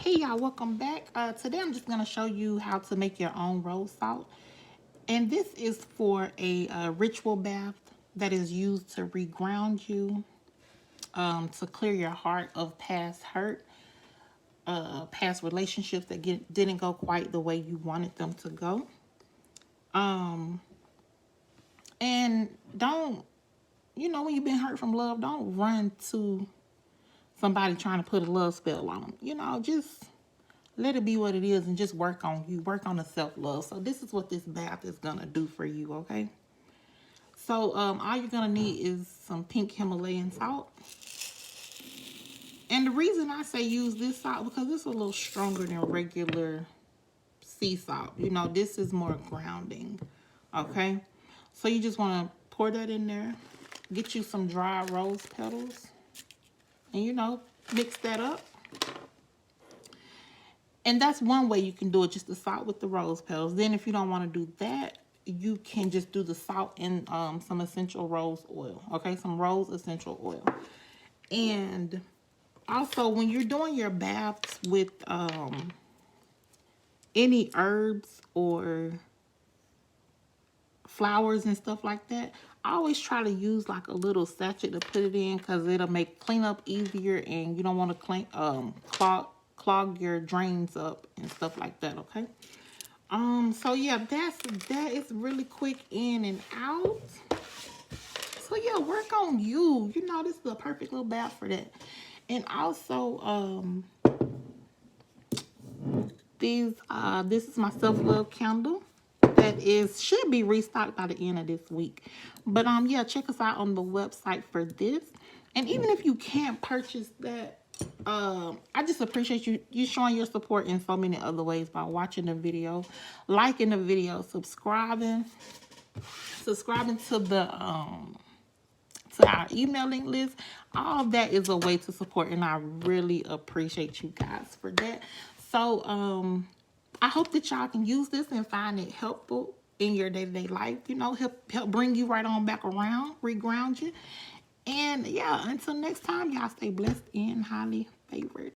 Hey y'all, welcome back. Today I'm just going to show you how to make your own rose salt. And this is for a ritual bath that is used to reground you, to clear your heart of past hurt, past relationships that didn't go quite the way you wanted them to go. And don't, when you've been hurt from love, don't run to somebody trying to put a love spell on them. Just let it be what it is and just work on you. Work on the self-love. So this is what this bath is going to do for you, okay? So all you're going to need is some pink Himalayan salt. And the reason I say use this salt, because it's a little stronger than regular sea salt. This is more grounding, okay? So you just want to pour that in there. Get you some dry rose petals. And, mix that up. And that's one way you can do it, just the salt with the rose petals. Then if you don't want to do that, you can just do the salt in some essential rose oil, okay? Some rose essential oil. And also, when you're doing your baths with any herbs or flowers and stuff like that, I always try to use like a little sachet to put it in because it'll make cleanup easier and you don't want to clog your drains up and stuff like that, okay? So yeah, that is really quick in and out. So yeah, work on you. This is the perfect little bath for that. And also, this is my self-love candle that should be restocked by the end of this week. But yeah, check us out on the website for this. And even if you can't purchase that, I just appreciate you showing your support in so many other ways by watching the video, liking the video, subscribing to the to our emailing list. All of that is a way to support, and I really appreciate you guys for that. So I hope that y'all can use this and find it helpful in your day-to-day life. Help bring you right on back around, reground you. And yeah, until next time, y'all stay blessed and highly favored.